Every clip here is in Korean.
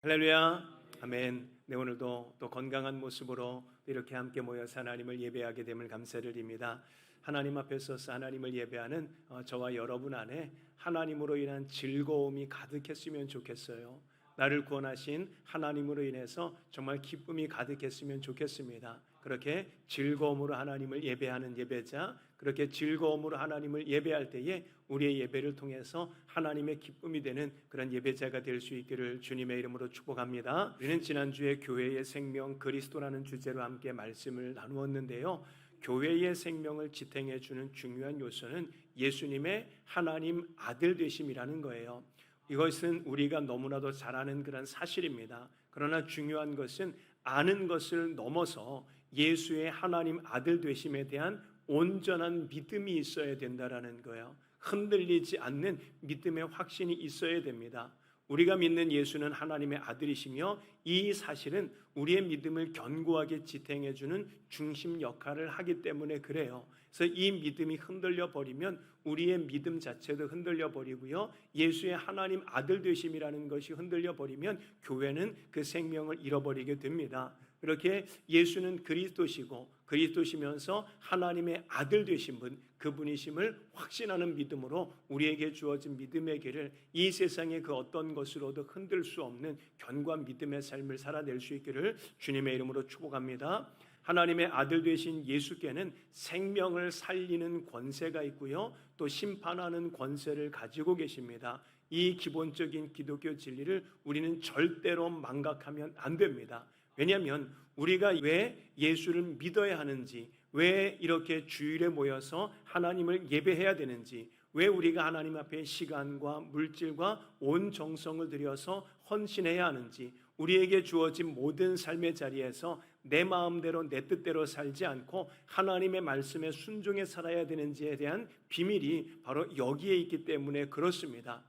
할렐루야, 아멘. 네, 오늘도 또 건강한 모습으로 이렇게 함께 모여서 하나님을 예배하게 됨을 감사를 드립니다. 하나님 앞에 서서 하나님을 예배하는 저와 여러분 안에 하나님으로 인한 즐거움이 가득했으면 좋겠어요. 나를 구원하신 하나님으로 인해서 정말 기쁨이 가득했으면 좋겠습니다. 그렇게 즐거움으로 하나님을 예배하는 예배자, 그렇게 즐거움으로 하나님을 예배할 때에 우리의 예배를 통해서 하나님의 기쁨이 되는 그런 예배자가 될 수 있기를 주님의 이름으로 축복합니다. 우리는 지난주에 교회의 생명 그리스도라는 주제로 함께 말씀을 나누었는데요. 교회의 생명을 지탱해 주는 중요한 요소는 예수님의 하나님 아들 되심이라는 거예요. 이것은 우리가 너무나도 잘 아는 그런 사실입니다. 그러나 중요한 것은 아는 것을 넘어서 예수의 하나님 아들 되심에 대한 온전한 믿음이 있어야 된다라는 거예요. 흔들리지 않는 믿음의 확신이 있어야 됩니다. 우리가 믿는 예수는 하나님의 아들이시며 이 사실은 우리의 믿음을 견고하게 지탱해 주는 중심 역할을 하기 때문에 그래요. 그래서 이 믿음이 흔들려 버리면 우리의 믿음 자체도 흔들려 버리고요. 예수의 하나님 아들 되심이라는 것이 흔들려 버리면 교회는 그 생명을 잃어버리게 됩니다. 그렇게 예수는 그리스도시고 그리스도시면서 하나님의 아들 되신 분, 그분이심을 확신하는 믿음으로 우리에게 주어진 믿음의 길을 이 세상의 그 어떤 것으로도 흔들 수 없는 견고한 믿음의 삶을 살아낼 수 있기를 주님의 이름으로 축복합니다. 하나님의 아들 되신 예수께는 생명을 살리는 권세가 있고요, 또 심판하는 권세를 가지고 계십니다. 이 기본적인 기독교 진리를 우리는 절대로 망각하면 안 됩니다. 왜냐하면 우리가 왜 예수를 믿어야 하는지, 왜 이렇게 주일에 모여서 하나님을 예배해야 되는지, 왜 우리가 하나님 앞에 시간과 물질과 온 정성을 들여서 헌신해야 하는지, 우리에게 주어진 모든 삶의 자리에서 내 마음대로 내 뜻대로 살지 않고 하나님의 말씀에 순종해 살아야 되는지에 대한 비밀이 바로 여기에 있기 때문에 그렇습니다.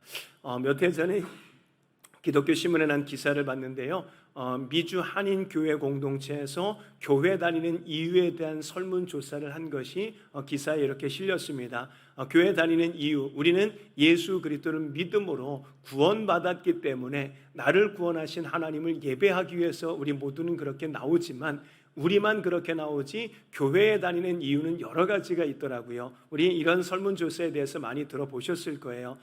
몇 해 전에 기독교 신문에 난 기사를 봤는데요. 미주 한인교회 공동체에서 교회 다니는 이유에 대한 설문조사를 한 것이 기사에 이렇게 실렸습니다. 교회 다니는 이유, 우리는 예수 그리스도를 믿음으로 구원받았기 때문에 나를 구원하신 하나님을 예배하기 위해서 우리 모두는 그렇게 나오지만 우리만 그렇게 나오지 교회에 다니는 이유는 여러 가지가 있더라고요. 우리 이런 설문조사에 대해서 많이 들어보셨을 거예요.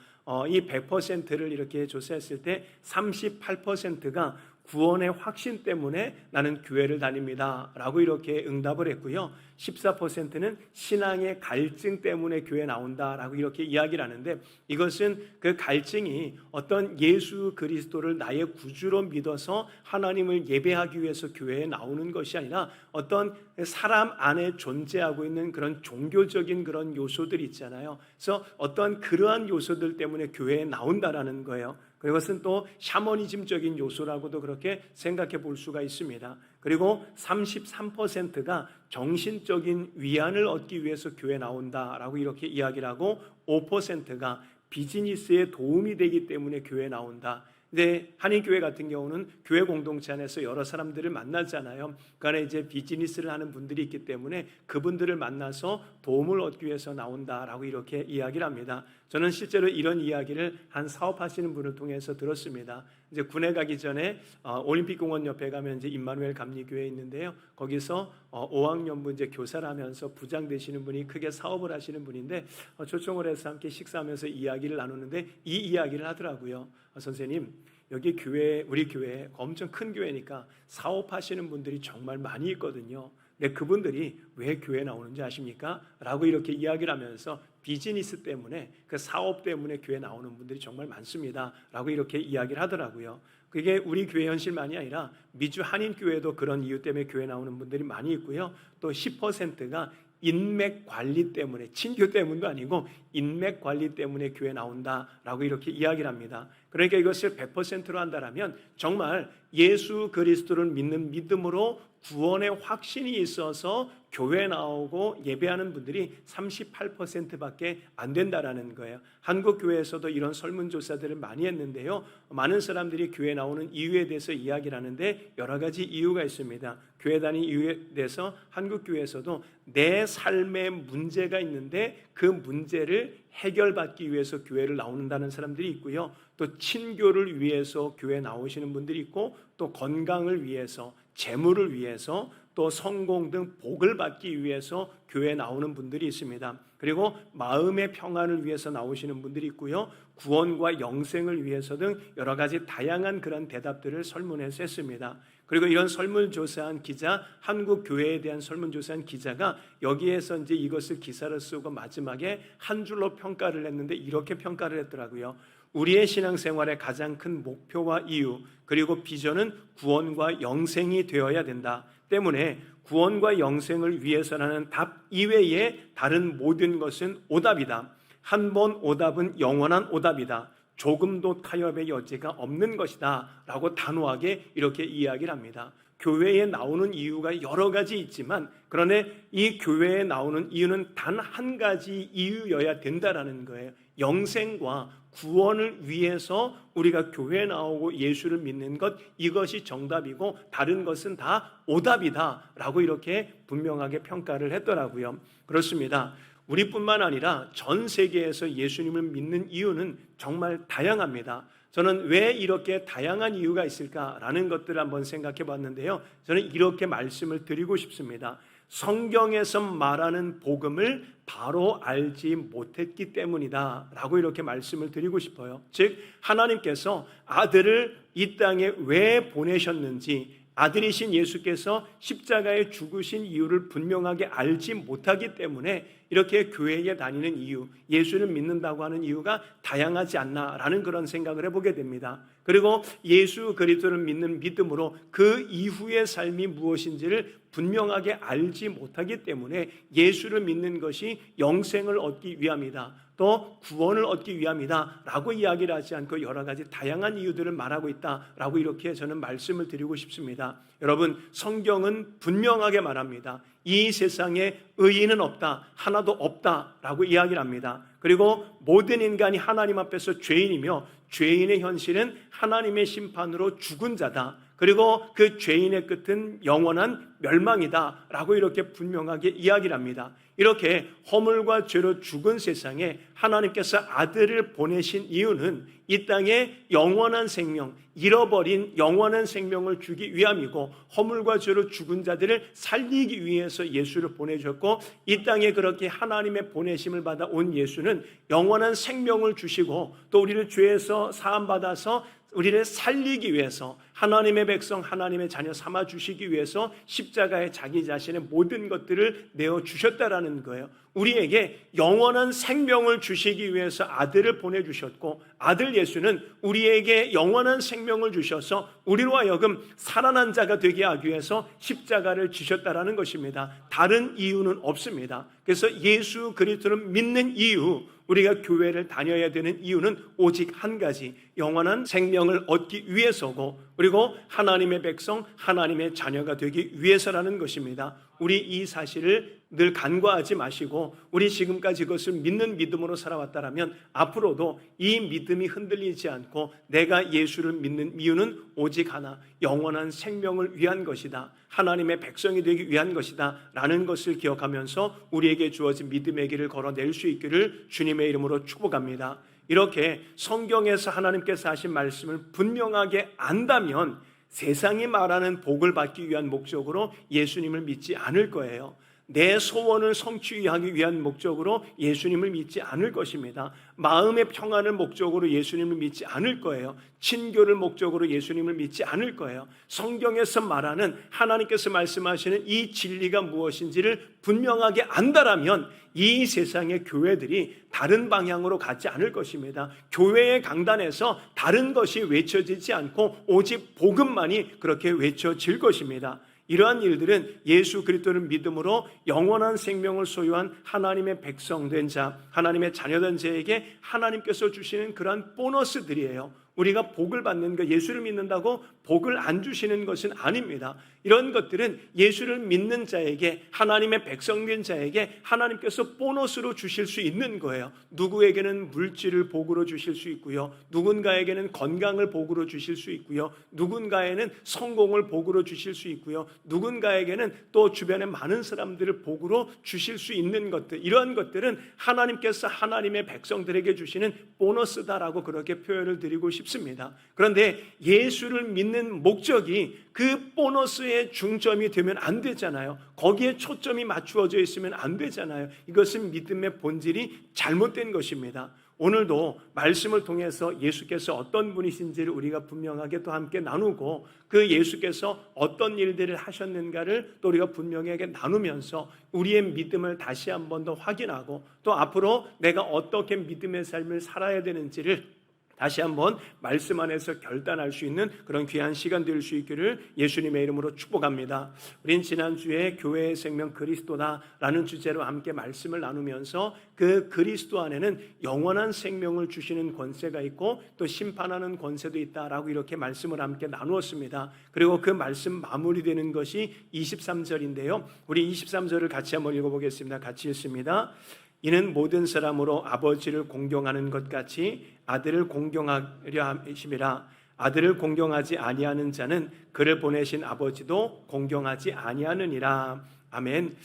이 100%를 이렇게 조사했을 때 38%가 구원의 확신 때문에 나는 교회를 다닙니다 라고 이렇게 응답을 했고요. 14%는 신앙의 갈증 때문에 교회에 나온다라고 이렇게 이야기를 하는데, 이것은 그 갈증이 어떤 예수 그리스도를 나의 구주로 믿어서 하나님을 예배하기 위해서 교회에 나오는 것이 아니라 어떤 사람 안에 존재하고 있는 그런 종교적인 그런 요소들이 있잖아요. 그래서 어떤 그러한 요소들 때문에 교회에 나온다라는 거예요. 그것은 또 샤머니즘적인 요소라고도 그렇게 생각해 볼 수가 있습니다. 그리고 33%가 정신적인 위안을 얻기 위해서 교회에 나온다라고 이렇게 이야기를 하고, 5%가 비즈니스에 도움이 되기 때문에 교회에 나온다. 근데 한인교회 같은 경우는 교회 공동체 안에서 여러 사람들을 만나잖아요. 그러니까 이제 비즈니스를 하는 분들이 있기 때문에 그분들을 만나서 도움을 얻기 위해서 나온다라고 이렇게 이야기를 합니다. 저는 실제로 이런 이야기를 한 사업하시는 분을 통해서 들었습니다. 이제 군에 가기 전에 올림픽공원 옆에 가면 이제 임마누엘 감리교회 있는데요. 거기서 5학년부 이제 교사를 하면서 부장 되시는 분이 크게 사업을 하시는 분인데 초청을 해서 함께 식사하면서 이야기를 나누는데 이 이야기를 하더라고요. 선생님, 여기 교회, 우리 교회 엄청 큰 교회니까 사업하시는 분들이 정말 많이 있거든요. 근데 그분들이 왜 교회에 나오는지 아십니까? 라고 이렇게 이야기를 하면서 비즈니스 때문에, 그 사업 때문에 교회에 나오는 분들이 정말 많습니다 라고 이렇게 이야기를 하더라고요. 그게 우리 교회 현실만이 아니라 미주 한인교회도 그런 이유 때문에 교회에 나오는 분들이 많이 있고요. 또 10%가 인맥 관리 때문에, 친교 때문도 아니고 인맥 관리 때문에 교회에 나온다라고 이렇게 이야기를 합니다. 그러니까 이것을 100%로 한다면 정말 예수 그리스도를 믿는 믿음으로 구원의 확신이 있어서 교회에 나오고 예배하는 분들이 38%밖에 안 된다라는 거예요. 한국 교회에서도 이런 설문조사들을 많이 했는데요. 많은 사람들이 교회에 나오는 이유에 대해서 이야기를 하는데 여러 가지 이유가 있습니다. 교회 다니는 이유에 대해서 한국 교회에서도 내 삶에 문제가 있는데 그 문제를 해결받기 위해서 교회를 나온다는 사람들이 있고요. 또 친교를 위해서 교회에 나오시는 분들이 있고, 또 건강을 위해서, 재물을 위해서, 또 성공 등 복을 받기 위해서 교회에 나오는 분들이 있습니다. 그리고 마음의 평안을 위해서 나오시는 분들이 있고요, 구원과 영생을 위해서 등 여러 가지 다양한 그런 대답들을 설문에서 했습니다. 그리고 이런 설문조사한 기자, 한국 교회에 대한 설문조사한 기자가 여기에서 이제 이것을 기사를 쓰고 마지막에 한 줄로 평가를 했는데 이렇게 평가를 했더라고요. 우리의 신앙생활의 가장 큰 목표와 이유, 그리고 비전은 구원과 영생이 되어야 된다. 때문에 구원과 영생을 위해서라는 답 이외에 다른 모든 것은 오답이다. 한 번 오답은 영원한 오답이다. 조금도 타협의 여지가 없는 것이다 라고 단호하게 이렇게 이야기를 합니다. 교회에 나오는 이유가 여러 가지 있지만, 그런데 이 교회에 나오는 이유는 단 한 가지 이유여야 된다라는 거예요. 영생과 구원을 위해서 우리가 교회에 나오고 예수를 믿는 것, 이것이 정답이고 다른 것은 다 오답이다 라고 이렇게 분명하게 평가를 했더라고요. 그렇습니다. 우리뿐만 아니라 전 세계에서 예수님을 믿는 이유는 정말 다양합니다. 저는 왜 이렇게 다양한 이유가 있을까라는 것들을 한번 생각해 봤는데요, 저는 이렇게 말씀을 드리고 싶습니다. 성경에서 말하는 복음을 바로 알지 못했기 때문이다 라고 이렇게 말씀을 드리고 싶어요. 즉, 하나님께서 아들을 이 땅에 왜 보내셨는지, 아들이신 예수께서 십자가에 죽으신 이유를 분명하게 알지 못하기 때문에 이렇게 교회에 다니는 이유, 예수를 믿는다고 하는 이유가 다양하지 않나라는 그런 생각을 해보게 됩니다. 그리고 예수 그리스도를 믿는 믿음으로 그 이후의 삶이 무엇인지를 분명하게 알지 못하기 때문에 예수를 믿는 것이 영생을 얻기 위함이다, 또 구원을 얻기 위함이다 라고 이야기를 하지 않고 여러 가지 다양한 이유들을 말하고 있다라고 이렇게 저는 말씀을 드리고 싶습니다. 여러분, 성경은 분명하게 말합니다. 이 세상에 의인은 없다, 하나도 없다라고 이야기를 합니다. 그리고 모든 인간이 하나님 앞에서 죄인이며 죄인의 현실은 하나님의 심판으로 죽은 자다. 그리고 그 죄인의 끝은 영원한 멸망이다 라고 이렇게 분명하게 이야기를 합니다. 이렇게 허물과 죄로 죽은 세상에 하나님께서 아들을 보내신 이유는 이 땅에 영원한 생명, 잃어버린 영원한 생명을 주기 위함이고, 허물과 죄로 죽은 자들을 살리기 위해서 예수를 보내주셨고, 이 땅에 그렇게 하나님의 보내심을 받아 온 예수는 영원한 생명을 주시고, 또 우리를 죄에서 사함받아서 우리를 살리기 위해서, 하나님의 백성, 하나님의 자녀 삼아 주시기 위해서 십자가에 자기 자신의 모든 것들을 내어주셨다라는 거예요. 우리에게 영원한 생명을 주시기 위해서 아들을 보내주셨고, 아들 예수는 우리에게 영원한 생명을 주셔서 우리로 하여금 살아난 자가 되게 하기 위해서 십자가를 지셨다라는 것입니다. 다른 이유는 없습니다. 그래서 예수 그리스도를 믿는 이유, 우리가 교회를 다녀야 되는 이유는 오직 한 가지, 영원한 생명을 얻기 위해서고, 그리고 하나님의 백성, 하나님의 자녀가 되기 위해서라는 것입니다. 우리 이 사실을 늘 간과하지 마시고, 우리 지금까지 이것을 믿는 믿음으로 살아왔다면 앞으로도 이 믿음이 흔들리지 않고, 내가 예수를 믿는 이유는 오직 하나, 영원한 생명을 위한 것이다, 하나님의 백성이 되기 위한 것이다 라는 것을 기억하면서 우리에게 주어진 믿음의 길을 걸어낼 수 있기를 주님의 이름으로 축복합니다. 이렇게 성경에서 하나님께서 하신 말씀을 분명하게 안다면 세상이 말하는 복을 받기 위한 목적으로 예수님을 믿지 않을 거예요. 내 소원을 성취하기 위한 목적으로 예수님을 믿지 않을 것입니다. 마음의 평안을 목적으로 예수님을 믿지 않을 거예요. 친교를 목적으로 예수님을 믿지 않을 거예요. 성경에서 말하는, 하나님께서 말씀하시는 이 진리가 무엇인지를 분명하게 안다라면 이 세상의 교회들이 다른 방향으로 가지 않을 것입니다. 교회의 강단에서 다른 것이 외쳐지지 않고 오직 복음만이 그렇게 외쳐질 것입니다. 이러한 일들은 예수 그리스도를 믿음으로 영원한 생명을 소유한 하나님의 백성된 자, 하나님의 자녀된 자에게 하나님께서 주시는 그러한 보너스들이에요. 우리가 복을 받는 것, 예수를 믿는다고 복을 안 주시는 것은 아닙니다. 이런 것들은 예수를 믿는 자에게, 하나님의 백성된 자에게 하나님께서 보너스로 주실 수 있는 거예요. 누구에게는 물질을 복으로 주실 수 있고요, 누군가에게는 건강을 복으로 주실 수 있고요, 누군가에는 성공을 복으로 주실 수 있고요, 누군가에게는 또 주변에 많은 사람들을 복으로 주실 수 있는 것들, 이러한 것들은 하나님께서 하나님의 백성들에게 주시는 보너스다라고 그렇게 표현을 드리고 싶습니다. 그런데 예수를 믿는 목적이 그 보너스의 중점이 되면 안 되잖아요. 거기에 초점이 맞추어져 있으면 안 되잖아요. 이것은 믿음의 본질이 잘못된 것입니다. 오늘도 말씀을 통해서 예수께서 어떤 분이신지를 우리가 분명하게 또 함께 나누고, 그 예수께서 어떤 일들을 하셨는가를 또 우리가 분명하게 나누면서 우리의 믿음을 다시 한 번 더 확인하고, 또 앞으로 내가 어떻게 믿음의 삶을 살아야 되는지를 다시 한번 말씀 안에서 결단할 수 있는 그런 귀한 시간 될 수 있기를 예수님의 이름으로 축복합니다. 우린 지난주에 교회의 생명 그리스도다라는 주제로 함께 말씀을 나누면서 그 그리스도 안에는 영원한 생명을 주시는 권세가 있고 또 심판하는 권세도 있다라고 이렇게 말씀을 함께 나누었습니다. 그리고 그 말씀 마무리되는 것이 23절인데요. 우리 23절을 같이 한번 읽어보겠습니다. 같이 읽습니다. 이는 모든 사람으로 아버지를 공경하는 것 같이 아들을 공경하려 하심이라. 아들을 공경하지 아니하는 자는 그를 보내신 아버지도 공경하지 아니하느니라. 아멘.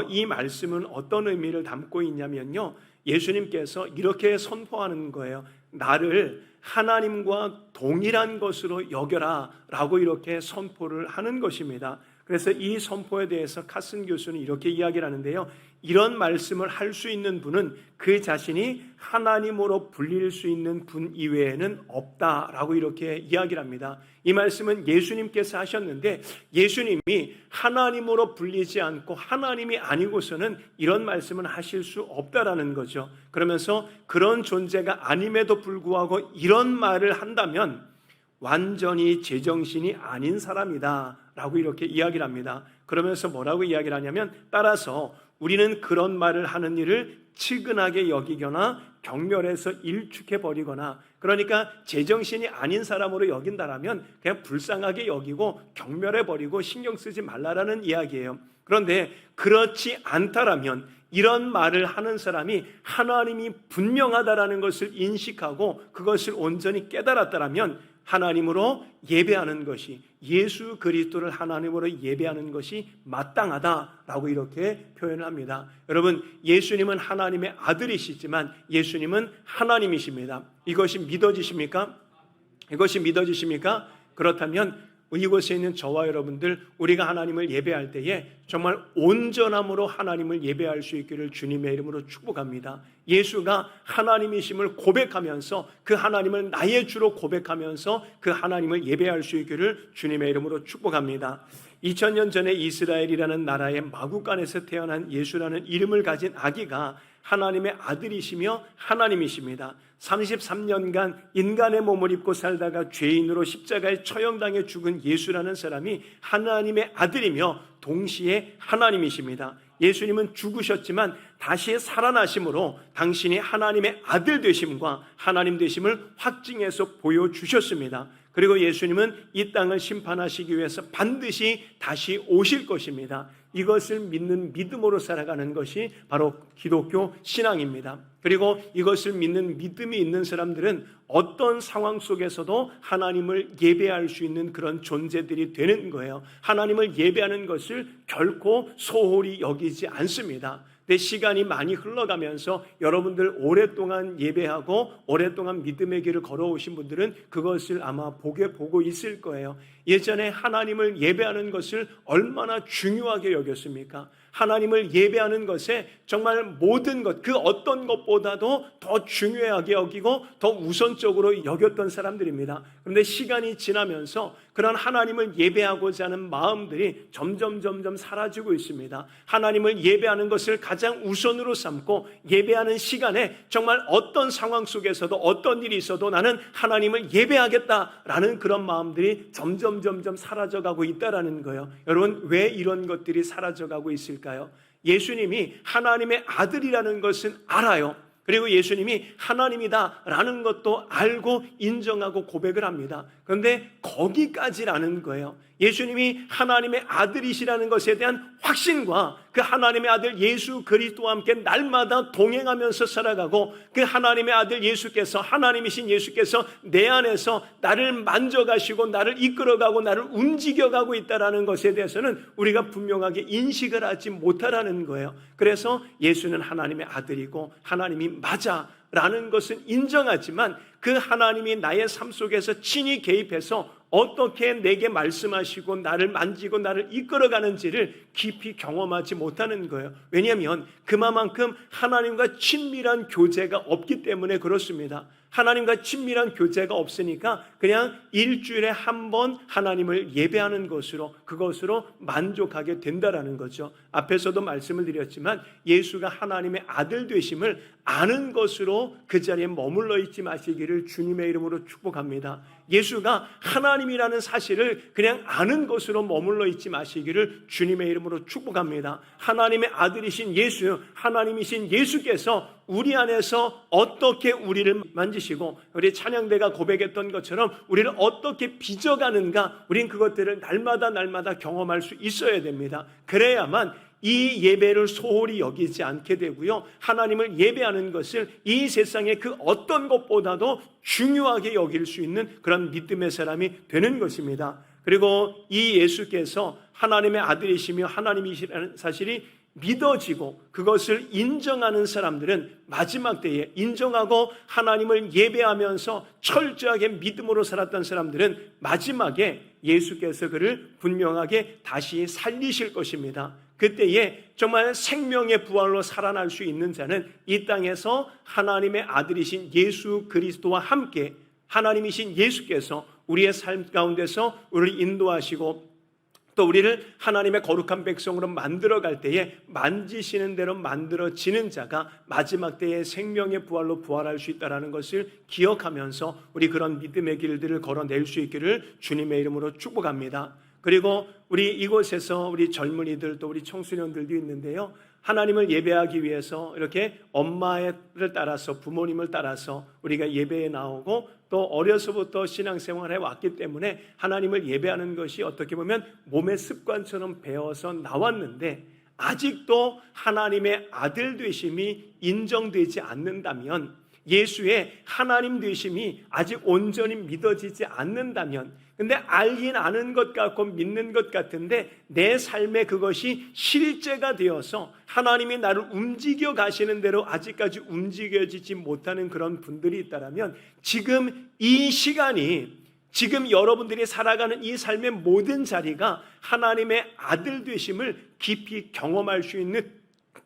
이 말씀은 어떤 의미를 담고 있냐면요, 예수님께서 이렇게 선포하는 거예요. 나를 하나님과 동일한 것으로 여겨라 라고 이렇게 선포를 하는 것입니다. 그래서 이 선포에 대해서 카슨 교수는 이렇게 이야기를 하는데요, 이런 말씀을 할 수 있는 분은 그 자신이 하나님으로 불릴 수 있는 분 이외에는 없다라고 이렇게 이야기를 합니다. 이 말씀은 예수님께서 하셨는데, 예수님이 하나님으로 불리지 않고 하나님이 아니고서는 이런 말씀은 하실 수 없다라는 거죠. 그러면서 그런 존재가 아님에도 불구하고 이런 말을 한다면 완전히 제정신이 아닌 사람이다 라고 이렇게 이야기를 합니다. 그러면서 뭐라고 이야기를 하냐면, 따라서 우리는 그런 말을 하는 일을 측은하게 여기거나 경멸해서 일축해버리거나, 그러니까 제정신이 아닌 사람으로 여긴다라면 그냥 불쌍하게 여기고 경멸해버리고 신경 쓰지 말라라는 이야기예요. 그런데 그렇지 않다라면, 이런 말을 하는 사람이 하나님이 분명하다라는 것을 인식하고 그것을 온전히 깨달았다라면 하나님으로 예배하는 것이, 예수 그리스도를 하나님으로 예배하는 것이 마땅하다라고 이렇게 표현을 합니다. 여러분, 예수님은 하나님의 아들이시지만 예수님은 하나님이십니다. 이것이 믿어지십니까? 이것이 믿어지십니까? 그렇다면 이곳에 있는 저와 여러분들, 우리가 하나님을 예배할 때에 정말 온전함으로 하나님을 예배할 수 있기를 주님의 이름으로 축복합니다. 예수가 하나님이심을 고백하면서 그 하나님을 나의 주로 고백하면서 그 하나님을 예배할 수 있기를 주님의 이름으로 축복합니다. 2000년 전에 이스라엘이라는 나라의 마구간에서 태어난 예수라는 이름을 가진 아기가 하나님의 아들이시며 하나님이십니다. 33년간 인간의 몸을 입고 살다가 죄인으로 십자가에 처형당해 죽은 예수라는 사람이 하나님의 아들이며 동시에 하나님이십니다. 예수님은 죽으셨지만 다시 살아나심으로 당신이 하나님의 아들 되심과 하나님 되심을 확증해서 보여주셨습니다. 그리고 예수님은 이 땅을 심판하시기 위해서 반드시 다시 오실 것입니다. 이것을 믿는 믿음으로 살아가는 것이 바로 기독교 신앙입니다. 그리고 이것을 믿는 믿음이 있는 사람들은 어떤 상황 속에서도 하나님을 예배할 수 있는 그런 존재들이 되는 거예요. 하나님을 예배하는 것을 결코 소홀히 여기지 않습니다. 내 시간이 많이 흘러가면서 여러분들 오랫동안 예배하고 오랫동안 믿음의 길을 걸어오신 분들은 그것을 아마 보게 보고 있을 거예요. 예전에 하나님을 예배하는 것을 얼마나 중요하게 여겼습니까? 하나님을 예배하는 것에 정말 모든 것, 그 어떤 것보다도 더 중요하게 여기고 더 우선적으로 여겼던 사람들입니다. 그런데 시간이 지나면서 그런 하나님을 예배하고자 하는 마음들이 점점 사라지고 있습니다. 하나님을 예배하는 것을 가장 우선으로 삼고 예배하는 시간에 정말 어떤 상황 속에서도 어떤 일이 있어도 나는 하나님을 예배하겠다라는 그런 마음들이 점점 사라져가고 있다라는 거예요. 여러분, 왜 이런 것들이 사라져가고 있을까요? 예수님이 하나님의 아들이라는 것은 알아요. 그리고 예수님이 하나님이다라는 것도 알고 인정하고 고백을 합니다. 그런데 거기까지라는 거예요. 예수님이 하나님의 아들이시라는 것에 대한 확신과 그 하나님의 아들 예수 그리스도와 함께 날마다 동행하면서 살아가고, 그 하나님의 아들 예수께서, 하나님이신 예수께서 내 안에서 나를 만져가시고 나를 이끌어가고 나를 움직여가고 있다는 것에 대해서는 우리가 분명하게 인식을 하지 못하라는 거예요. 그래서 예수는 하나님의 아들이고 하나님이 맞아 라는 것은 인정하지만, 그 하나님이 나의 삶 속에서 친히 개입해서 어떻게 내게 말씀하시고 나를 만지고 나를 이끌어가는지를 깊이 경험하지 못하는 거예요. 왜냐하면 그만큼 하나님과 친밀한 교제가 없기 때문에 그렇습니다. 하나님과 친밀한 교제가 없으니까 그냥 일주일에 한 번 하나님을 예배하는 것으로, 그것으로 만족하게 된다라는 거죠. 앞에서도 말씀을 드렸지만 예수가 하나님의 아들 되심을 아는 것으로 그 자리에 머물러 있지 마시기를 주님의 이름으로 축복합니다. 예수가 하나님이라는 사실을 그냥 아는 것으로 머물러 있지 마시기를 주님의 이름으로 축복합니다. 하나님의 아들이신 예수, 하나님이신 예수께서 우리 안에서 어떻게 우리를 만지시고, 우리 찬양대가 고백했던 것처럼 우리를 어떻게 빚어가는가, 우린 그것들을 날마다 경험할 수 있어야 됩니다. 그래야만 이 예배를 소홀히 여기지 않게 되고요, 하나님을 예배하는 것을 이 세상의 그 어떤 것보다도 중요하게 여길 수 있는 그런 믿음의 사람이 되는 것입니다. 그리고 이 예수께서 하나님의 아들이시며 하나님이시라는 사실이 믿어지고 그것을 인정하는 사람들은 마지막 때에, 인정하고 하나님을 예배하면서 철저하게 믿음으로 살았던 사람들은 마지막에 예수께서 그를 분명하게 다시 살리실 것입니다. 그때에 정말 생명의 부활로 살아날 수 있는 자는 이 땅에서 하나님의 아들이신 예수 그리스도와 함께 하나님이신 예수께서 우리의 삶 가운데서 우리를 인도하시고 또 우리를 하나님의 거룩한 백성으로 만들어갈 때에 만지시는 대로 만들어지는 자가 마지막 때에 생명의 부활로 부활할 수 있다는 것을 기억하면서 우리 그런 믿음의 길들을 걸어낼 수 있기를 주님의 이름으로 축복합니다. 그리고 우리 이곳에서 우리 젊은이들 또 우리 청소년들도 있는데요, 하나님을 예배하기 위해서 이렇게 엄마를 따라서, 부모님을 따라서 우리가 예배에 나오고 또 어려서부터 신앙생활을 해왔기 때문에 하나님을 예배하는 것이 어떻게 보면 몸의 습관처럼 배워서 나왔는데, 아직도 하나님의 아들 되심이 인정되지 않는다면, 예수의 하나님 되심이 아직 온전히 믿어지지 않는다면, 근데 알긴 아는 것 같고 믿는 것 같은데 내 삶에 그것이 실제가 되어서 하나님이 나를 움직여 가시는 대로 아직까지 움직여지지 못하는 그런 분들이 있다면, 지금 이 시간이, 지금 여러분들이 살아가는 이 삶의 모든 자리가 하나님의 아들 되심을 깊이 경험할 수 있는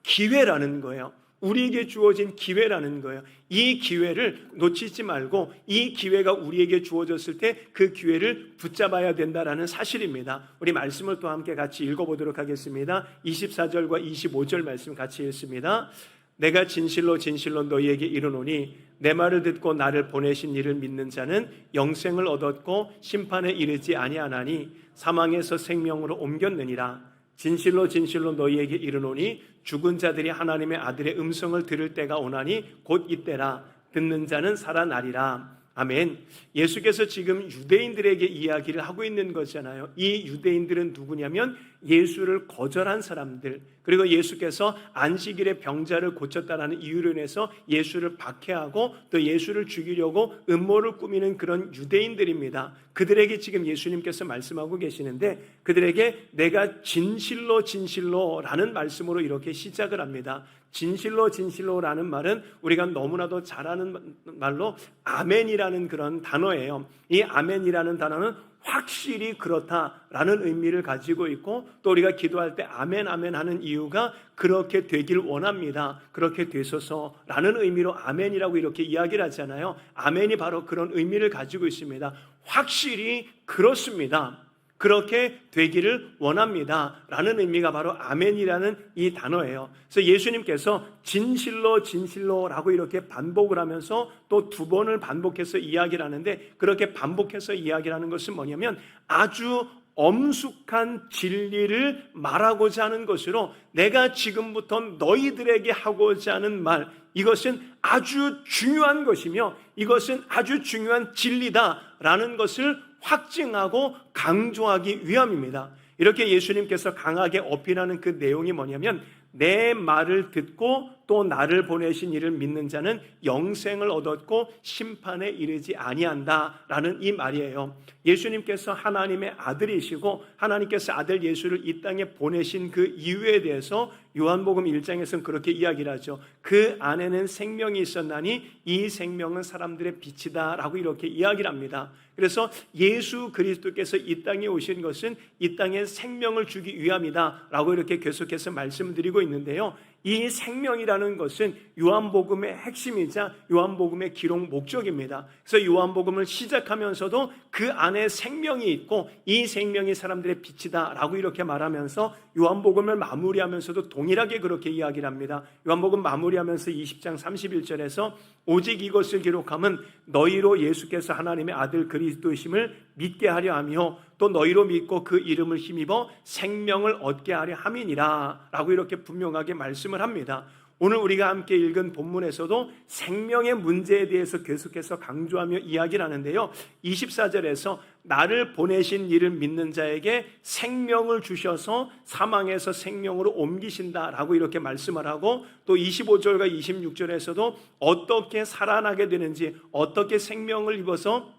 기회라는 거예요. 우리에게 주어진 기회라는 거예요. 이 기회를 놓치지 말고 이 기회가 우리에게 주어졌을 때 그 기회를 붙잡아야 된다는 사실입니다. 우리 말씀을 또 함께 같이 읽어보도록 하겠습니다. 24절과 25절 말씀 같이 읽습니다. 내가 진실로 진실로 너희에게 이르노니 내 말을 듣고 나를 보내신 이를 믿는 자는 영생을 얻었고 심판에 이르지 아니하나니 사망에서 생명으로 옮겼느니라. 진실로 진실로 너희에게 이르노니 죽은 자들이 하나님의 아들의 음성을 들을 때가 오나니 곧 이때라. 듣는 자는 살아나리라. 아멘. 예수께서 지금 유대인들에게 이야기를 하고 있는 거잖아요. 이 유대인들은 누구냐면 예수를 거절한 사람들, 그리고 예수께서 안식일에 병자를 고쳤다는 이유로 인해서 예수를 박해하고 또 예수를 죽이려고 음모를 꾸미는 그런 유대인들입니다. 그들에게 지금 예수님께서 말씀하고 계시는데, 그들에게 내가 진실로 진실로라는 말씀으로 이렇게 시작을 합니다. 진실로 진실로라는 말은 우리가 너무나도 잘 아는 말로 아멘이라는 그런 단어예요. 이 아멘이라는 단어는 확실히 그렇다라는 의미를 가지고 있고, 또 우리가 기도할 때 아멘 아멘 하는 이유가 그렇게 되길 원합니다. 그렇게 되소서라는 의미로 아멘이라고 이렇게 이야기를 하잖아요. 아멘이 바로 그런 의미를 가지고 있습니다. 확실히 그렇습니다. 그렇게 되기를 원합니다 라는 의미가 바로 아멘이라는 이 단어예요. 그래서 예수님께서 진실로 진실로라고 이렇게 반복을 하면서 또 두 번을 반복해서 이야기를 하는데, 그렇게 반복해서 이야기를 하는 것은 뭐냐면 아주 엄숙한 진리를 말하고자 하는 것으로, 내가 지금부터 너희들에게 하고자 하는 말, 이것은 아주 중요한 것이며 이것은 아주 중요한 진리다라는 것을 확증하고 강조하기 위함입니다. 이렇게 예수님께서 강하게 어필하는 그 내용이 뭐냐면 내 말을 듣고 또 나를 보내신 이를 믿는 자는 영생을 얻었고 심판에 이르지 아니한다라는 이 말이에요. 예수님께서 하나님의 아들이시고 하나님께서 아들 예수를 이 땅에 보내신 그 이유에 대해서 요한복음 1장에서는 그렇게 이야기를 하죠. 그 안에는 생명이 있었나니 이 생명은 사람들의 빛이다 라고 이렇게 이야기를 합니다. 그래서 예수 그리스도께서 이 땅에 오신 것은 이 땅에 생명을 주기 위함이다 라고 이렇게 계속해서 말씀드리고 있는데요. 이 생명이라는 것은 요한복음의 핵심이자 요한복음의 기록 목적입니다. 그래서 요한복음을 시작하면서도 그 안에 생명이 있고 이 생명이 사람들의 빛이다 라고 이렇게 말하면서 요한복음을 마무리하면서도 동일하게 그렇게 이야기를 합니다. 요한복음 마무리하면서 20장 31절에서 오직 이것을 기록함은 너희로 예수께서 하나님의 아들 그리스도이심을 믿게 하려 하며 또 너희로 믿고 그 이름을 힘입어 생명을 얻게 하려 함이니라 라고 이렇게 분명하게 말씀을 합니다. 오늘 우리가 함께 읽은 본문에서도 생명의 문제에 대해서 계속해서 강조하며 이야기를 하는데요. 24절에서 나를 보내신 이를 믿는 자에게 생명을 주셔서 사망에서 생명으로 옮기신다라고 이렇게 말씀을 하고 또 25절과 26절에서도 어떻게 살아나게 되는지 어떻게 생명을 입어서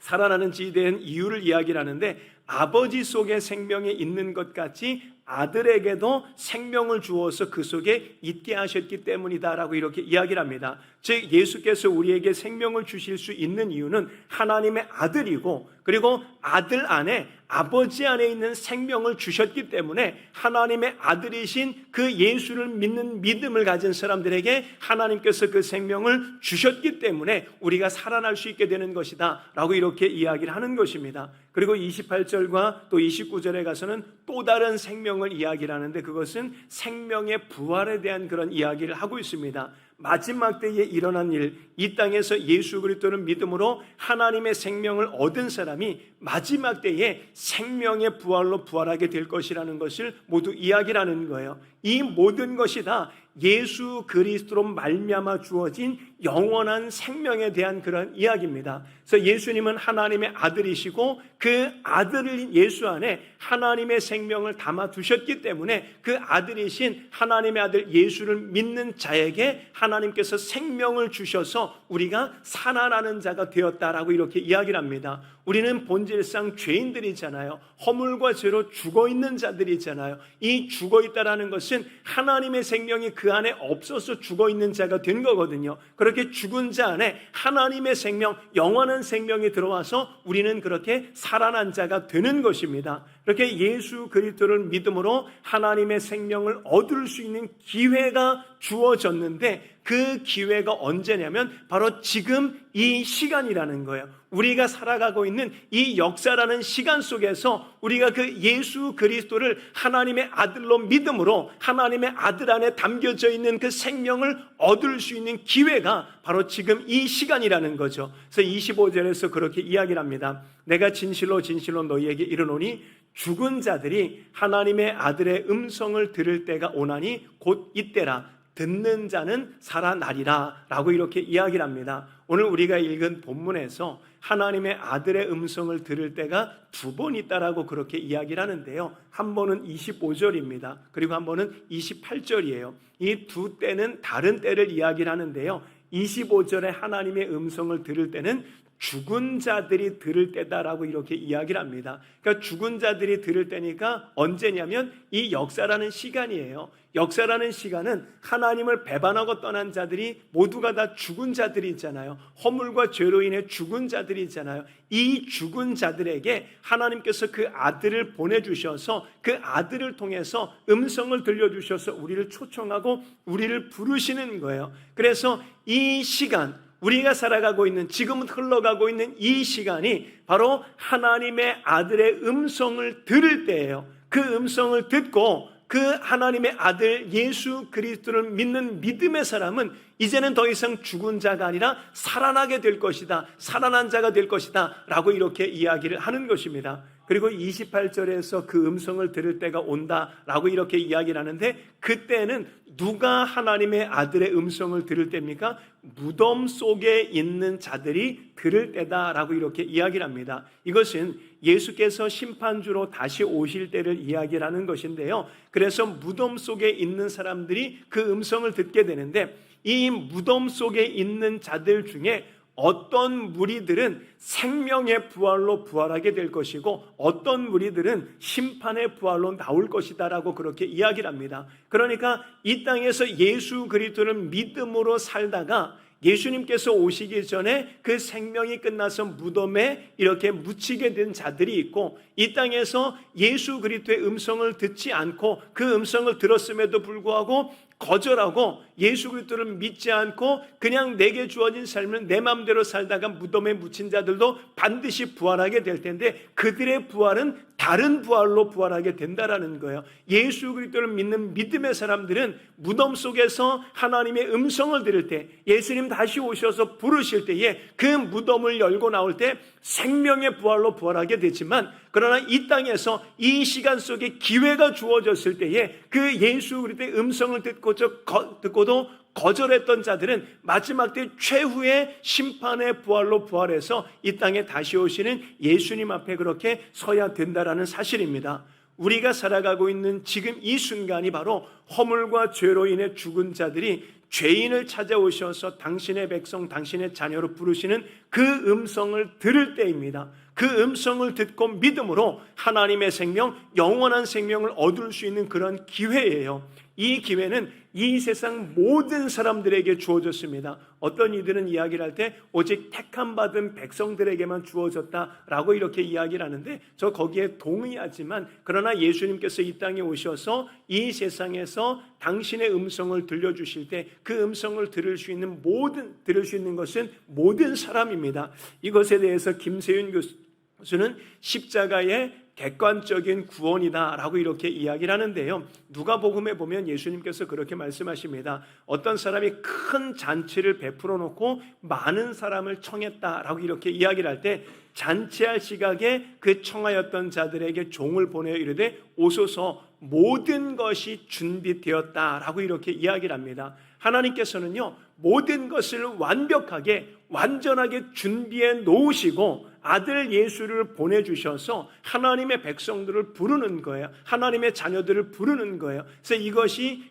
살아나는지에 대한 이유를 이야기를 하는데 아버지 속에 생명이 있는 것 같이 아들에게도 생명을 주어서 그 속에 있게 하셨기 때문이다라고 이렇게 이야기를 합니다. 즉 예수께서 우리에게 생명을 주실 수 있는 이유는 하나님의 아들이고 그리고 아들 안에 아버지 안에 있는 생명을 주셨기 때문에 하나님의 아들이신 그 예수를 믿는 믿음을 가진 사람들에게 하나님께서 그 생명을 주셨기 때문에 우리가 살아날 수 있게 되는 것이다 라고 이렇게 이야기를 하는 것입니다. 그리고 28절과 또 29절에 가서는 또 다른 생명을 이야기를 하는데 그것은 생명의 부활에 대한 그런 이야기를 하고 있습니다. 마지막 때에 일어난 일, 이 땅에서 예수 그리스도를 믿음으로 하나님의 생명을 얻은 사람이 마지막 때에 생명의 부활로 부활하게 될 것이라는 것을 모두 이야기를 하는 거예요. 이 모든 것이 다 예수 그리스도로 말미암아 주어진 영원한 생명에 대한 그런 이야기입니다. 그래서 예수님은 하나님의 아들이시고 그 아들을 예수 안에 하나님의 생명을 담아 두셨기 때문에 그 아들이신 하나님의 아들 예수를 믿는 자에게 하나님께서 생명을 주셔서 우리가 살아나는 자가 되었다라고 이렇게 이야기를 합니다. 우리는 본질상 죄인들이잖아요. 허물과 죄로 죽어있는 자들이잖아요. 이 죽어있다라는 것은 하나님의 생명이 그 안에 없어서 죽어있는 자가 된 거거든요. 그렇게 죽은 자 안에 하나님의 생명, 영원한 생명이 들어와서 우리는 그렇게 살아난 자가 되는 것입니다. 이렇게 예수 그리스도를 믿음으로 하나님의 생명을 얻을 수 있는 기회가 주어졌는데 그 기회가 언제냐면 바로 지금 이 시간이라는 거예요. 우리가 살아가고 있는 이 역사라는 시간 속에서 우리가 그 예수 그리스도를 하나님의 아들로 믿음으로 하나님의 아들 안에 담겨져 있는 그 생명을 얻을 수 있는 기회가 바로 지금 이 시간이라는 거죠. 그래서 25절에서 그렇게 이야기를 합니다. 내가 진실로 진실로 너희에게 이르노니 죽은 자들이 하나님의 아들의 음성을 들을 때가 오나니 곧 이때라. 듣는 자는 살아나리라 라고 이렇게 이야기를 합니다. 오늘 우리가 읽은 본문에서 하나님의 아들의 음성을 들을 때가 두 번 있다라고 그렇게 이야기를 하는데요. 한 번은 25절입니다. 그리고 한 번은 28절이에요. 이 두 때는 다른 때를 이야기를 하는데요. 25절에 하나님의 음성을 들을 때는 죽은 자들이 들을 때다라고 이렇게 이야기를 합니다. 그러니까 죽은 자들이 들을 때니까 언제냐면 이 역사라는 시간이에요. 역사라는 시간은 하나님을 배반하고 떠난 자들이 모두가 다 죽은 자들이잖아요. 허물과 죄로 인해 죽은 자들이잖아요. 이 죽은 자들에게 하나님께서 그 아들을 보내주셔서 그 아들을 통해서 음성을 들려주셔서 우리를 초청하고 우리를 부르시는 거예요. 그래서 이 시간, 우리가 살아가고 있는 지금 흘러가고 있는 이 시간이 바로 하나님의 아들의 음성을 들을 때예요. 그 음성을 듣고 그 하나님의 아들 예수 그리스도를 믿는 믿음의 사람은 이제는 더 이상 죽은 자가 아니라 살아나게 될 것이다. 살아난 자가 될 것이다 라고 이렇게 이야기를 하는 것입니다. 그리고 28절에서 그 음성을 들을 때가 온다라고 이렇게 이야기를 하는데, 그때는 누가 하나님의 아들의 음성을 들을 때입니까? 무덤 속에 있는 자들이 들을 때다라고 이렇게 이야기를 합니다. 이것은 예수께서 심판주로 다시 오실 때를 이야기를 하는 것인데요, 그래서 무덤 속에 있는 사람들이 그 음성을 듣게 되는데, 이 무덤 속에 있는 자들 중에 어떤 무리들은 생명의 부활로 부활하게 될 것이고, 어떤 무리들은 심판의 부활로 나올 것이다라고 그렇게 이야기를 합니다. 그러니까 이 땅에서 예수 그리스도를 믿음으로 살다가 예수님께서 오시기 전에 그 생명이 끝나서 무덤에 이렇게 묻히게 된 자들이 있고, 이 땅에서 예수 그리스도의 음성을 듣지 않고 그 음성을 들었음에도 불구하고 거절하고 예수 그리스도를 믿지 않고 그냥 내게 주어진 삶을 내 마음대로 살다가 무덤에 묻힌 자들도 반드시 부활하게 될 텐데, 그들의 부활은 다른 부활로 부활하게 된다라는 거예요. 예수 그리스도를 믿는 믿음의 사람들은 무덤 속에서 하나님의 음성을 들을 때, 예수님 다시 오셔서 부르실 때에 그 무덤을 열고 나올 때 생명의 부활로 부활하게 되지만, 그러나 이 땅에서 이 시간 속에 기회가 주어졌을 때에 그 예수 그리스도의 음성을 듣고도 거절했던 자들은 마지막 때 최후의 심판의 부활로 부활해서 이 땅에 다시 오시는 예수님 앞에 그렇게 서야 된다라는 사실입니다. 우리가 살아가고 있는 지금 이 순간이 바로 허물과 죄로 인해 죽은 자들이 죄인을 찾아오셔서 당신의 백성, 당신의 자녀로 부르시는 그 음성을 들을 때입니다. 그 음성을 듣고 믿음으로 하나님의 생명, 영원한 생명을 얻을 수 있는 그런 기회예요. 이 기회는 이 세상 모든 사람들에게 주어졌습니다. 어떤 이들은 이야기를 할 때 오직 택함 받은 백성들에게만 주어졌다라고 이렇게 이야기를 하는데, 저 거기에 동의하지만, 그러나 예수님께서 이 땅에 오셔서 이 세상에서 당신의 음성을 들려주실 때 그 음성을 들을 수 있는 것은 모든 사람입니다. 이것에 대해서 김세윤 교수는 십자가의 객관적인 구원이다라고 이렇게 이야기를 하는데요, 누가복음에 보면 예수님께서 그렇게 말씀하십니다. 어떤 사람이 큰 잔치를 베풀어 놓고 많은 사람을 청했다라고 이렇게 이야기를 할 때, 잔치할 시각에 그 청하였던 자들에게 종을 보내어 이르되 오소서, 모든 것이 준비되었다라고 이렇게 이야기를 합니다. 하나님께서는요, 모든 것을 완전하게 준비해 놓으시고 아들 예수를 보내주셔서 하나님의 백성들을 부르는 거예요. 하나님의 자녀들을 부르는 거예요. 그래서 이것이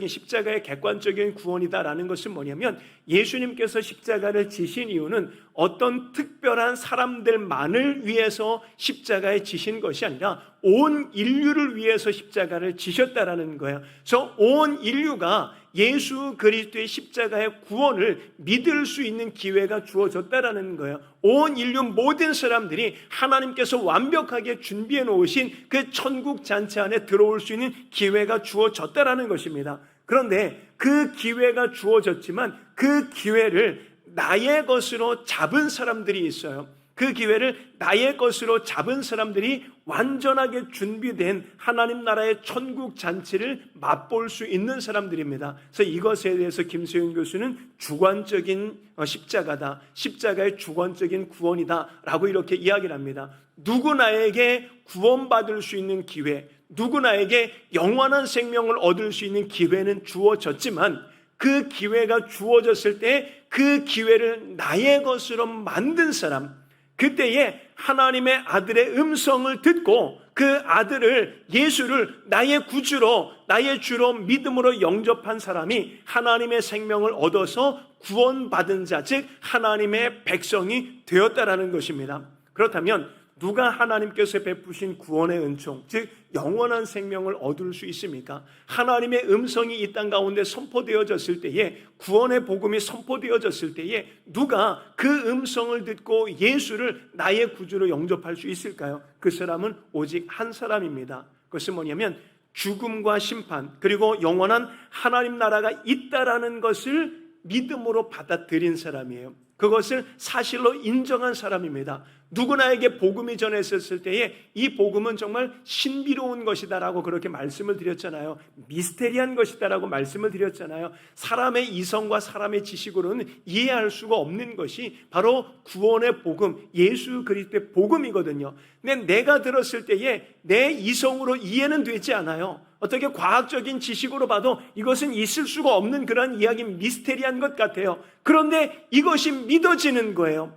십자가의 객관적인 구원이다라는 것은 뭐냐면, 예수님께서 십자가를 지신 이유는 어떤 특별한 사람들만을 위해서 십자가에 지신 것이 아니라 온 인류를 위해서 십자가를 지셨다라는 거예요. 그래서 온 인류가 예수 그리스도의 십자가의 구원을 믿을 수 있는 기회가 주어졌다라는 거예요. 온 인류 모든 사람들이 하나님께서 완벽하게 준비해 놓으신 그 천국 잔치 안에 들어올 수 있는 기회가 주어졌다라는 것입니다. 그런데 그 기회가 주어졌지만 그 기회를 나의 것으로 잡은 사람들이 있어요. 그 기회를 나의 것으로 잡은 사람들이 완전하게 준비된 하나님 나라의 천국 잔치를 맛볼 수 있는 사람들입니다. 그래서 이것에 대해서 김세윤 교수는 주관적인 십자가다, 십자가의 주관적인 구원이다라고 이렇게 이야기를 합니다. 누구나에게 구원받을 수 있는 기회, 누구나에게 영원한 생명을 얻을 수 있는 기회는 주어졌지만, 그 기회가 주어졌을 때 그 기회를 나의 것으로 만든 사람, 그때에 하나님의 아들의 음성을 듣고 그 아들을, 예수를 나의 구주로, 나의 주로 믿음으로 영접한 사람이 하나님의 생명을 얻어서 구원받은 자, 즉 하나님의 백성이 되었다라는 것입니다. 그렇다면 누가 하나님께서 베푸신 구원의 은총, 즉 영원한 생명을 얻을 수 있습니까? 하나님의 음성이 이 땅 가운데 선포되어졌을 때에, 구원의 복음이 선포되어졌을 때에 누가 그 음성을 듣고 예수를 나의 구주로 영접할 수 있을까요? 그 사람은 오직 한 사람입니다. 그것은 뭐냐면 죽음과 심판, 그리고 영원한 하나님 나라가 있다라는 것을 믿음으로 받아들인 사람이에요. 그것을 사실로 인정한 사람입니다. 누구나에게 복음이 전했었을 때에 이 복음은 정말 신비로운 것이다라고 그렇게 말씀을 드렸잖아요. 미스테리한 것이다라고 말씀을 드렸잖아요. 사람의 이성과 사람의 지식으로는 이해할 수가 없는 것이 바로 구원의 복음, 예수 그리스도의 복음이거든요. 근데 내가 들었을 때에 내 이성으로 이해는 되지 않아요. 어떻게 과학적인 지식으로 봐도 이것은 있을 수가 없는 그런 이야기, 미스테리한 것 같아요. 그런데 이것이 믿어지는 거예요.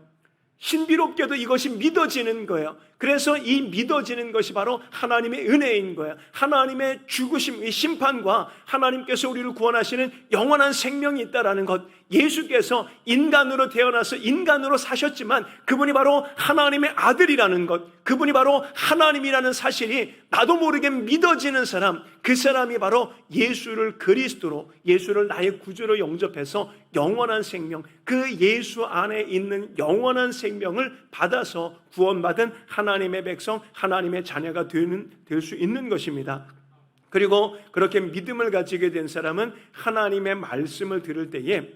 신비롭게도 이것이 믿어지는 거예요. 그래서 이 믿어지는 것이 바로 하나님의 은혜인 거예요. 하나님의 죽으심, 심판과 하나님께서 우리를 구원하시는 영원한 생명이 있다라는 것. 예수께서 인간으로 태어나서 인간으로 사셨지만 그분이 바로 하나님의 아들이라는 것, 그분이 바로 하나님이라는 사실이 나도 모르게 믿어지는 사람, 그 사람이 바로 예수를 그리스도로, 예수를 나의 구주로 영접해서 영원한 생명, 그 예수 안에 있는 영원한 생명을 받아서 구원받은 하나님의 백성, 하나님의 자녀가 될 수 있는 것입니다. 그리고 그렇게 믿음을 가지게 된 사람은 하나님의 말씀을 들을 때에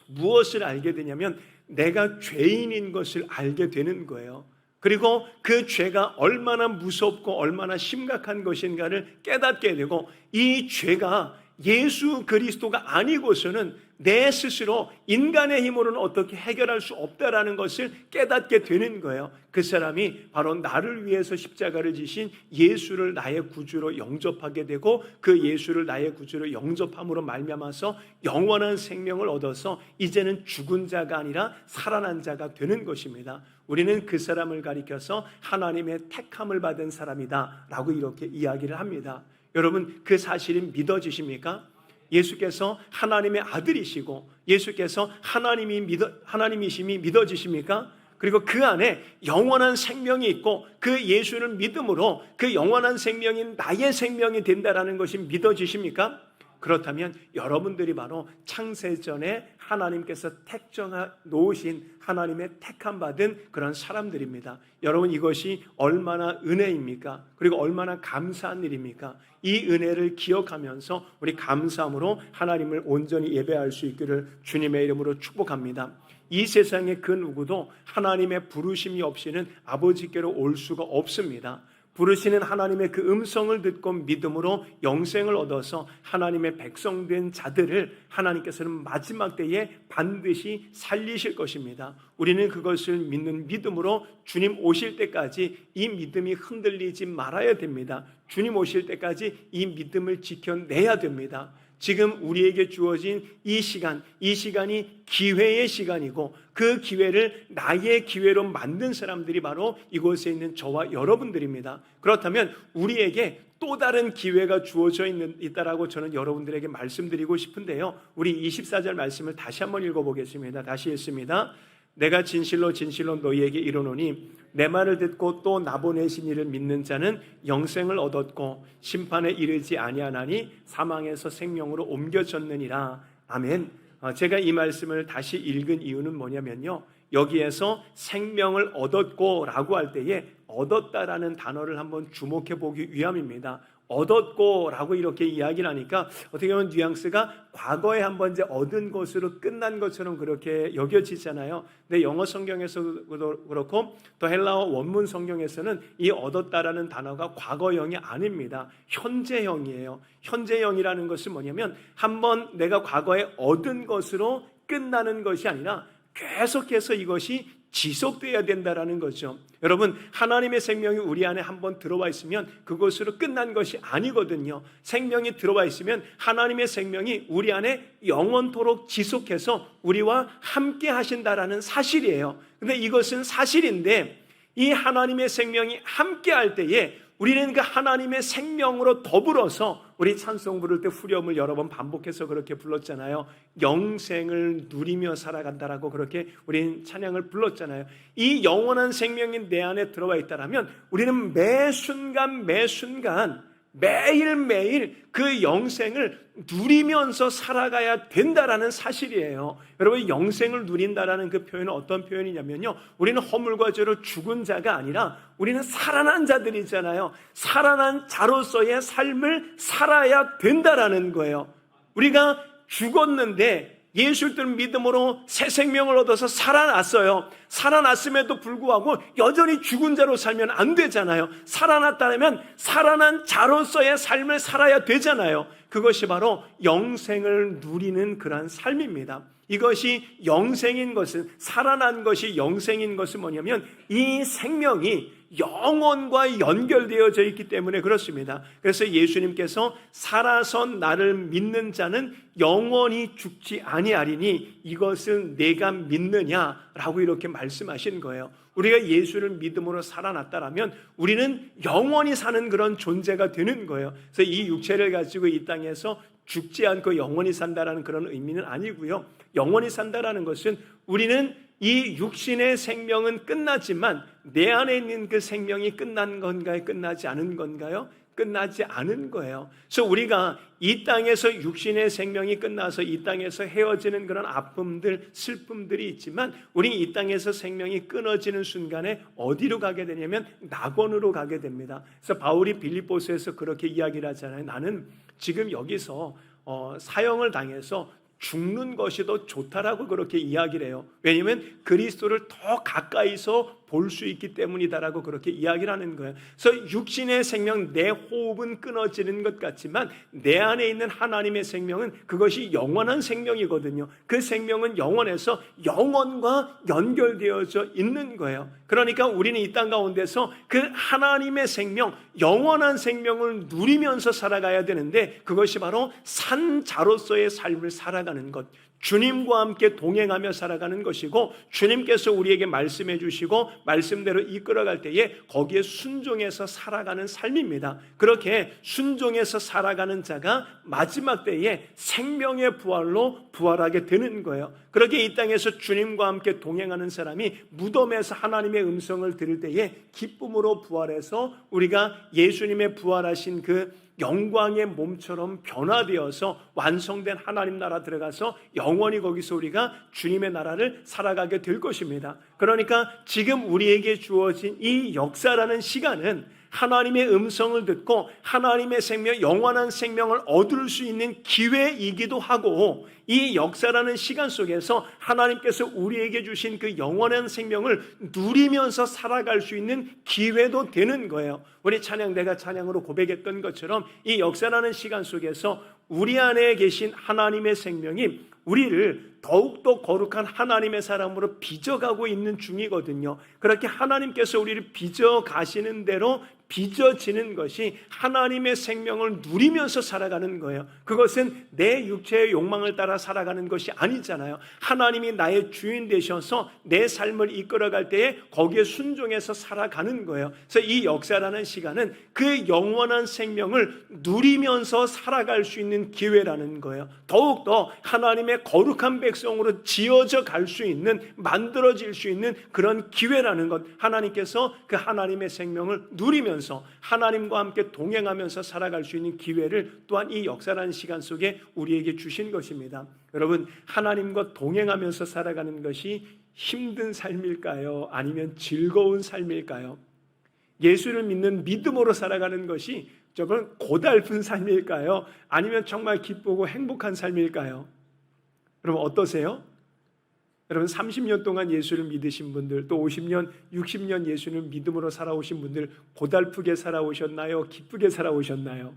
무엇을 알게 되냐면 내가 죄인인 것을 알게 되는 거예요. 그리고 그 죄가 얼마나 무섭고 얼마나 심각한 것인가를 깨닫게 되고, 이 죄가 예수 그리스도가 아니고서는 내 스스로 인간의 힘으로는 어떻게 해결할 수 없다라는 것을 깨닫게 되는 거예요. 그 사람이 바로 나를 위해서 십자가를 지신 예수를 나의 구주로 영접하게 되고, 그 예수를 나의 구주로 영접함으로 말미암아서 영원한 생명을 얻어서 이제는 죽은 자가 아니라 살아난 자가 되는 것입니다. 우리는 그 사람을 가리켜서 하나님의 택함을 받은 사람이다 라고 이렇게 이야기를 합니다. 여러분, 그 사실이 믿어지십니까? 예수께서 하나님의 아들이시고 예수께서 하나님이심이 믿어지십니까? 그리고 그 안에 영원한 생명이 있고 그 예수를 믿음으로 그 영원한 생명인 나의 생명이 된다라는 것이 믿어지십니까? 그렇다면 여러분들이 바로 창세전에 하나님께서 택정해 놓으신 하나님의 택함 받은 그런 사람들입니다. 여러분, 이것이 얼마나 은혜입니까? 그리고 얼마나 감사한 일입니까? 이 은혜를 기억하면서 우리 감사함으로 하나님을 온전히 예배할 수 있기를 주님의 이름으로 축복합니다. 이 세상에 그 누구도 하나님의 부르심이 없이는 아버지께로 올 수가 없습니다. 부르시는 하나님의 그 음성을 듣고 믿음으로 영생을 얻어서 하나님의 백성된 자들을 하나님께서는 마지막 때에 반드시 살리실 것입니다. 우리는 그것을 믿는 믿음으로 주님 오실 때까지 이 믿음이 흔들리지 말아야 됩니다. 주님 오실 때까지 이 믿음을 지켜내야 됩니다. 지금 우리에게 주어진 이 시간이 기회의 시간이고 그 기회를 나의 기회로 만든 사람들이 바로 이곳에 있는 저와 여러분들입니다. 그렇다면 우리에게 또 다른 기회가 주어져 있다라고 저는 여러분들에게 말씀드리고 싶은데요. 우리 24절 말씀을 다시 한번 읽어보겠습니다. 다시 읽습니다. 내가 진실로 진실로 너희에게 이르노니 내 말을 듣고 또 나보내신 이를 믿는 자는 영생을 얻었고 심판에 이르지 아니하나니 사망에서 생명으로 옮겨졌느니라. 아멘. 제가 이 말씀을 다시 읽은 이유는 뭐냐면요, 여기에서 생명을 얻었고 라고 할 때에 얻었다라는 단어를 한번 주목해 보기 위함입니다. 얻었고 라고 이렇게 이야기를 하니까 어떻게 보면 뉘앙스가 과거에 한번 이제 얻은 것으로 끝난 것처럼 그렇게 여겨지잖아요. 근데 영어 성경에서도 그렇고 또 헬라어 원문 성경에서는 이 얻었다라는 단어가 과거형이 아닙니다. 현재형이에요. 현재형이라는 것은 뭐냐면 한번 내가 과거에 얻은 것으로 끝나는 것이 아니라 계속해서 이것이 지속돼야 된다라는 거죠. 여러분, 하나님의 생명이 우리 안에 한번 들어와 있으면 그것으로 끝난 것이 아니거든요. 생명이 들어와 있으면 하나님의 생명이 우리 안에 영원토록 지속해서 우리와 함께 하신다라는 사실이에요. 근데 이것은 사실인데 이 하나님의 생명이 함께 할 때에 우리는 그 하나님의 생명으로 더불어서, 우리 찬송 부를 때 후렴을 여러 번 반복해서 그렇게 불렀잖아요. 영생을 누리며 살아간다라고 그렇게 우리는 찬양을 불렀잖아요. 이 영원한 생명이 내 안에 들어와 있다라면 우리는 매 순간 매일매일 그 영생을 누리면서 살아가야 된다라는 사실이에요. 여러분, 영생을 누린다라는 그 표현은 어떤 표현이냐면요, 우리는 허물과 죄로 죽은 자가 아니라 우리는 살아난 자들이잖아요. 살아난 자로서의 삶을 살아야 된다라는 거예요. 우리가 죽었는데 예수를 믿음으로 새 생명을 얻어서 살아났어요. 살아났음에도 불구하고 여전히 죽은 자로 살면 안 되잖아요. 살아났다면 살아난 자로서의 삶을 살아야 되잖아요. 그것이 바로 영생을 누리는 그러한 삶입니다. 이것이 영생인 것은, 살아난 것이 영생인 것은 뭐냐면 이 생명이 영원과 연결되어져 있기 때문에 그렇습니다. 그래서 예수님께서 살아서 나를 믿는 자는 영원히 죽지 아니하리니 이것을 내가 믿느냐라고 이렇게 말씀하신 거예요. 우리가 예수를 믿음으로 살아났다라면 우리는 영원히 사는 그런 존재가 되는 거예요. 그래서 이 육체를 가지고 이 땅에서 죽지 않고 영원히 산다라는 그런 의미는 아니고요. 영원히 산다라는 것은 우리는 이 육신의 생명은 끝나지만 내 안에 있는 그 생명이 끝난 건가요? 끝나지 않은 건가요? 끝나지 않은 거예요. 그래서 우리가 이 땅에서 육신의 생명이 끝나서 이 땅에서 헤어지는 그런 아픔들, 슬픔들이 있지만 우리 이 땅에서 생명이 끊어지는 순간에 어디로 가게 되냐면 낙원으로 가게 됩니다. 그래서 바울이 빌립보서에서 그렇게 이야기를 하잖아요. 나는 지금 여기서 사형을 당해서 죽는 것이 더 좋다라고 그렇게 이야기를 해요. 왜냐하면 그리스도를 더 가까이서 볼 수 있기 때문이다라고 그렇게 이야기를 하는 거예요. 그래서 육신의 생명, 내 호흡은 끊어지는 것 같지만 내 안에 있는 하나님의 생명은 그것이 영원한 생명이거든요. 그 생명은 영원해서 영원과 연결되어져 있는 거예요. 그러니까 우리는 이 땅 가운데서 그 하나님의 생명, 영원한 생명을 누리면서 살아가야 되는데 그것이 바로 산자로서의 삶을 살아가는 것, 주님과 함께 동행하며 살아가는 것이고 주님께서 우리에게 말씀해 주시고 말씀대로 이끌어갈 때에 거기에 순종해서 살아가는 삶입니다. 그렇게 순종해서 살아가는 자가 마지막 때에 생명의 부활로 부활하게 되는 거예요. 그렇게 이 땅에서 주님과 함께 동행하는 사람이 무덤에서 하나님의 음성을 들을 때에 기쁨으로 부활해서 우리가 예수님의 부활하신 그 영광의 몸처럼 변화되어서 완성된 하나님 나라 들어가서 영원히 거기서 우리가 주님의 나라를 살아가게 될 것입니다. 그러니까 지금 우리에게 주어진 이 역사라는 시간은 하나님의 음성을 듣고 하나님의 생명, 영원한 생명을 얻을 수 있는 기회이기도 하고 이 역사라는 시간 속에서 하나님께서 우리에게 주신 그 영원한 생명을 누리면서 살아갈 수 있는 기회도 되는 거예요. 우리 찬양대가 찬양으로 고백했던 것처럼 이 역사라는 시간 속에서 우리 안에 계신 하나님의 생명이 우리를 더욱더 거룩한 하나님의 사람으로 빚어가고 있는 중이거든요. 그렇게 하나님께서 우리를 빚어가시는 대로 빚어지는 것이 하나님의 생명을 누리면서 살아가는 거예요. 그것은 내 육체의 욕망을 따라 살아가는 것이 아니잖아요. 하나님이 나의 주인 되셔서 내 삶을 이끌어갈 때에 거기에 순종해서 살아가는 거예요. 그래서 이 역사라는 시간은 그 영원한 생명을 누리면서 살아갈 수 있는 기회라는 거예요. 더욱더 하나님의 거룩한 백성으로 지어져 갈 수 있는, 만들어질 수 있는 그런 기회라는 것, 하나님께서 그 하나님의 생명을 누리면서 하나님과 함께 동행하면서 살아갈 수 있는 기회를 또한 이 역사라는 시간 속에 우리에게 주신 것입니다. 여러분, 하나님과 동행하면서 살아가는 것이 힘든 삶일까요? 아니면 즐거운 삶일까요? 예수를 믿는 믿음으로 살아가는 것이 저건 고달픈 삶일까요? 아니면 정말 기쁘고 행복한 삶일까요? 여러분 어떠세요? 여러분 30년 동안 예수를 믿으신 분들, 또 50년, 60년 예수를 믿음으로 살아오신 분들 고달프게 살아오셨나요? 기쁘게 살아오셨나요?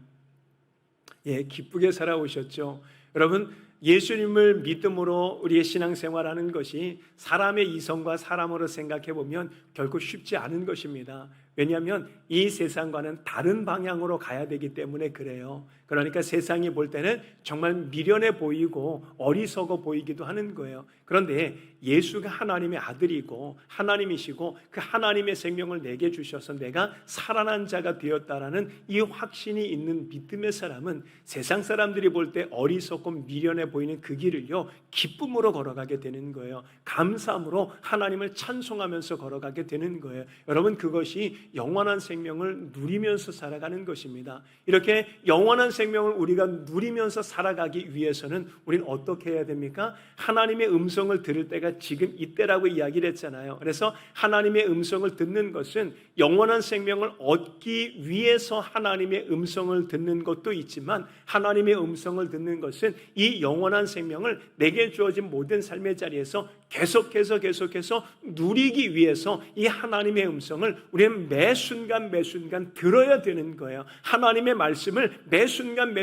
예, 기쁘게 살아오셨죠. 여러분 예수님을 믿음으로 우리의 신앙생활하는 것이 사람의 이성과 사람으로 생각해 보면 결코 쉽지 않은 것입니다. 왜냐하면 이 세상과는 다른 방향으로 가야 되기 때문에 그래요. 그러니까 세상이 볼 때는 정말 미련해 보이고 어리석어 보이기도 하는 거예요. 그런데 예수가 하나님의 아들이고 하나님이시고 그 하나님의 생명을 내게 주셔서 내가 살아난 자가 되었다라는 이 확신이 있는 믿음의 사람은 세상 사람들이 볼 때 어리석고 미련해 보이는 그 길을요 기쁨으로 걸어가게 되는 거예요. 감사함으로 하나님을 찬송하면서 걸어가게 되는 거예요. 여러분 그것이 영원한 생명을 누리면서 살아가는 것입니다. 이렇게 영원한 생명을 우리가 누리면서 살아가기 위해서는 우리는 어떻게 해야 됩니까? 하나님의 음성 음성을 들을 때가 지금 이때라고 이야기를 했잖아요. 그래서 하나님의 음성을 듣는 것은 영원한 생명을 얻기 위해서 하나님의 음성을 듣는 것도 있지만, 하나님의 음성을 듣는 것은 이 영원한 생명을 내게 주어진 모든 삶의 자리에서 계속해서 누리기 위해서 이 하나님의 음성을 우리는 매 순간 들어야 되는 거예요. 하나님의 말씀을 매 순간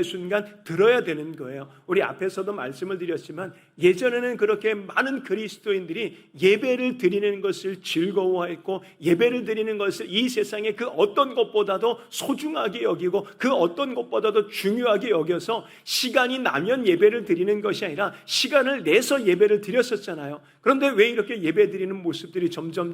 들어야 되는 거예요. 우리 앞에서도 말씀을 드렸지만, 예전에는 그렇게 많은 그리스도인들이 예배를 드리는 것을 즐거워했고, 예배를 드리는 것을 이 세상의 그 어떤 것보다도 소중하게 여기고, 그 어떤 것보다도 중요하게 여겨서 시간이 나면 예배를 드리는 것이 아니라 시간을 내서 예배를 드렸었잖아요. 그런데 왜 이렇게 예배 드리는 모습들이 점점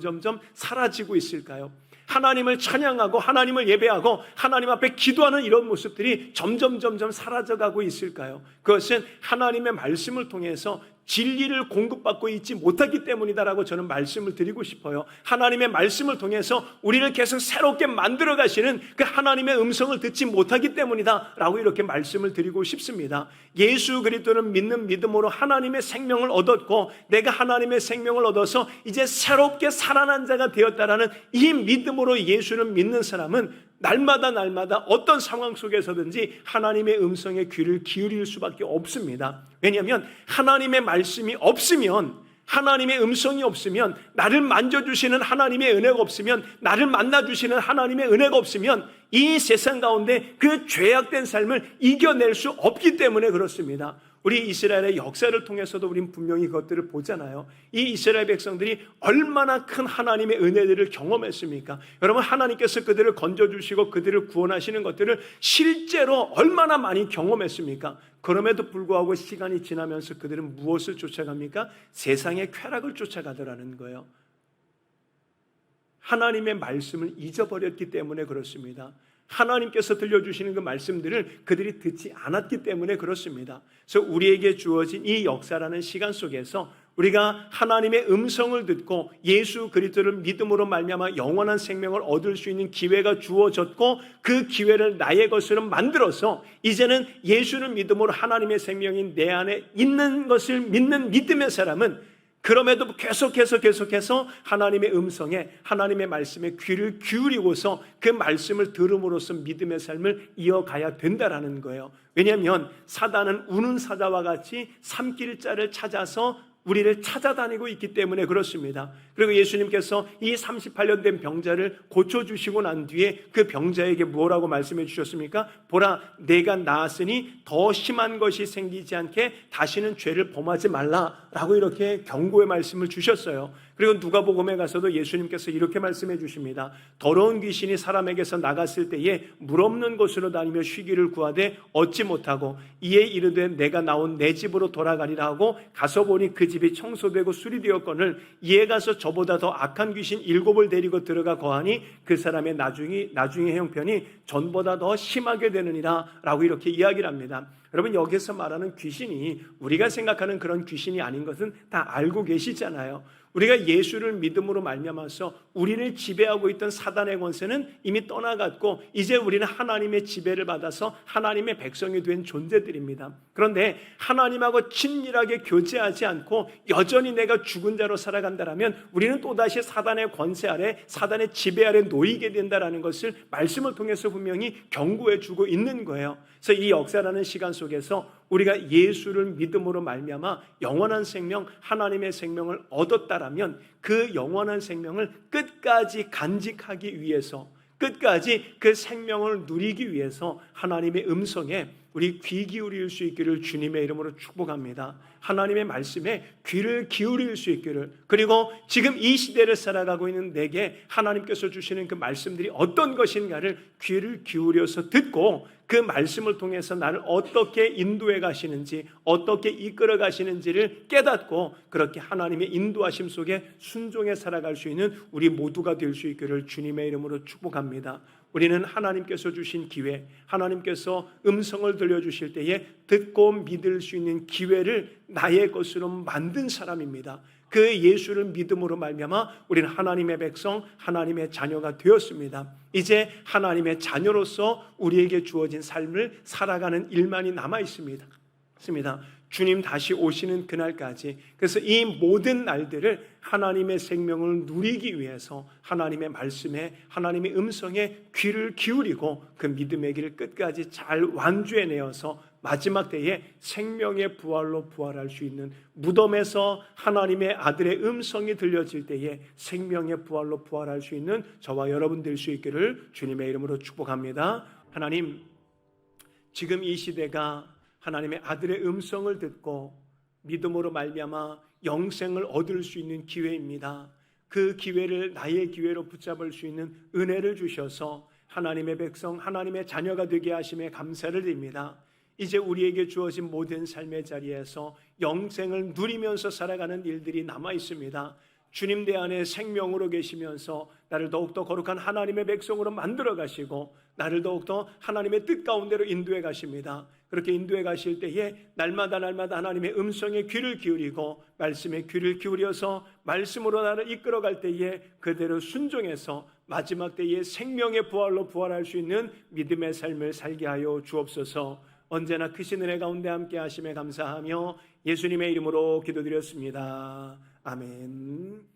사라지고 있을까요? 하나님을 찬양하고 하나님을 예배하고 하나님 앞에 기도하는 이런 모습들이 점점 사라져가고 있을까요? 그것은 하나님의 말씀을 통해서 진리를 공급받고 있지 못하기 때문이다라고 저는 말씀을 드리고 싶어요. 하나님의 말씀을 통해서 우리를 계속 새롭게 만들어 가시는 그 하나님의 음성을 듣지 못하기 때문이다라고 이렇게 말씀을 드리고 싶습니다. 예수 그리스도를 믿는 믿음으로 하나님의 생명을 얻었고, 내가 하나님의 생명을 얻어서 이제 새롭게 살아난 자가 되었다라는 이 믿음으로 예수를 믿는 사람은 날마다 어떤 상황 속에서든지 하나님의 음성에 귀를 기울일 수밖에 없습니다. 왜냐하면 하나님의 말씀이 없으면, 하나님의 음성이 없으면, 나를 만져주시는 하나님의 은혜가 없으면, 나를 만나주시는 하나님의 은혜가 없으면 이 세상 가운데 그 죄악된 삶을 이겨낼 수 없기 때문에 그렇습니다. 우리 이스라엘의 역사를 통해서도 우리는 분명히 그것들을 보잖아요. 이 이스라엘 백성들이 얼마나 큰 하나님의 은혜들을 경험했습니까? 여러분, 하나님께서 그들을 건져주시고 그들을 구원하시는 것들을 실제로 얼마나 많이 경험했습니까? 그럼에도 불구하고 시간이 지나면서 그들은 무엇을 쫓아갑니까? 세상의 쾌락을 쫓아가더라는 거예요. 하나님의 말씀을 잊어버렸기 때문에 그렇습니다. 하나님께서 들려주시는 그 말씀들을 그들이 듣지 않았기 때문에 그렇습니다. 그래서 우리에게 주어진 이 역사라는 시간 속에서 우리가 하나님의 음성을 듣고 예수 그리스도를 믿음으로 말미암아 영원한 생명을 얻을 수 있는 기회가 주어졌고, 그 기회를 나의 것으로 만들어서 이제는 예수를 믿음으로 하나님의 생명이 내 안에 있는 것을 믿는 믿음의 사람은 그럼에도 계속해서 하나님의 음성에, 하나님의 말씀에 귀를 기울이고서 그 말씀을 들음으로써 믿음의 삶을 이어가야 된다라는 거예요. 왜냐하면 사단은 우는 사자와 같이 삼킬자를 찾아서 우리를 찾아다니고 있기 때문에 그렇습니다. 그리고 예수님께서 이 38년 된 병자를 고쳐주시고 난 뒤에 그 병자에게 뭐라고 말씀해 주셨습니까? 보라, 내가 나았으니 더 심한 것이 생기지 않게 다시는 죄를 범하지 말라라고 이렇게 경고의 말씀을 주셨어요. 그리고 누가복음에 가서도 예수님께서 이렇게 말씀해 주십니다. 더러운 귀신이 사람에게서 나갔을 때에 물 없는 곳으로 다니며 쉬기를 구하되 얻지 못하고 이에 이르되 내가 나온 내 집으로 돌아가리라 하고 가서 보니 그 집이 청소되고 수리되었거늘 이에 가서 저보다 더 악한 귀신 7을 데리고 들어가 거하니 그 사람의 나중의 형편이 전보다 더 심하게 되느니라 라고 이렇게 이야기를 합니다. 여러분, 여기서 말하는 귀신이 우리가 생각하는 그런 귀신이 아닌 것은 다 알고 계시잖아요. 우리가 예수를 믿음으로 말미암아서 우리를 지배하고 있던 사단의 권세는 이미 떠나갔고, 이제 우리는 하나님의 지배를 받아서 하나님의 백성이 된 존재들입니다. 그런데 하나님하고 친밀하게 교제하지 않고 여전히 내가 죽은 자로 살아간다면 우리는 또다시 사단의 권세 아래, 사단의 지배 아래 놓이게 된다는 것을 말씀을 통해서 분명히 경고해 주고 있는 거예요. 그래서 이 역사라는 시간 속에서 우리가 예수를 믿음으로 말미암아 영원한 생명, 하나님의 생명을 얻었다라면 그 영원한 생명을 끝까지 간직하기 위해서, 끝까지 그 생명을 누리기 위해서 하나님의 음성에 우리 귀 기울일 수 있기를 주님의 이름으로 축복합니다. 하나님의 말씀에 귀를 기울일 수 있기를, 그리고 지금 이 시대를 살아가고 있는 내게 하나님께서 주시는 그 말씀들이 어떤 것인가를 귀를 기울여서 듣고 그 말씀을 통해서 나를 어떻게 인도해 가시는지, 어떻게 이끌어 가시는지를 깨닫고 그렇게 하나님의 인도하심 속에 순종해 살아갈 수 있는 우리 모두가 될 수 있기를 주님의 이름으로 축복합니다. 우리는 하나님께서 주신 기회, 하나님께서 음성을 들려주실 때에 듣고 믿을 수 있는 기회를 나의 것으로 만든 사람입니다. 그 예수를 믿음으로 말미암아 우리는 하나님의 백성, 하나님의 자녀가 되었습니다. 이제 하나님의 자녀로서 우리에게 주어진 삶을 살아가는 일만이 남아 있습니다. 주님 다시 오시는 그날까지, 그래서 이 모든 날들을 하나님의 생명을 누리기 위해서 하나님의 말씀에, 하나님의 음성에 귀를 기울이고 그 믿음의 길 끝까지 잘 완주해내어서 마지막 때에 생명의 부활로 부활할 수 있는, 무덤에서 하나님의 아들의 음성이 들려질 때에 생명의 부활로 부활할 수 있는 저와 여러분 될 수 있기를 주님의 이름으로 축복합니다. 하나님, 지금 이 시대가 하나님의 아들의 음성을 듣고 믿음으로 말미암아 영생을 얻을 수 있는 기회입니다. 그 기회를 나의 기회로 붙잡을 수 있는 은혜를 주셔서 하나님의 백성, 하나님의 자녀가 되게 하심에 감사를 드립니다. 이제 우리에게 주어진 모든 삶의 자리에서 영생을 누리면서 살아가는 일들이 남아 있습니다. 주님 내 안에 생명으로 계시면서 나를 더욱더 거룩한 하나님의 백성으로 만들어 가시고 나를 더욱더 하나님의 뜻 가운데로 인도해 가십니다. 그렇게 인도해 가실 때에 날마다 하나님의 음성에 귀를 기울이고 말씀에 귀를 기울여서 말씀으로 나를 이끌어 갈 때에 그대로 순종해서 마지막 때에 생명의 부활로 부활할 수 있는 믿음의 삶을 살게 하여 주옵소서. 언제나 크신 은혜 가운데 함께 하심에 감사하며 예수님의 이름으로 기도드렸습니다. 아멘.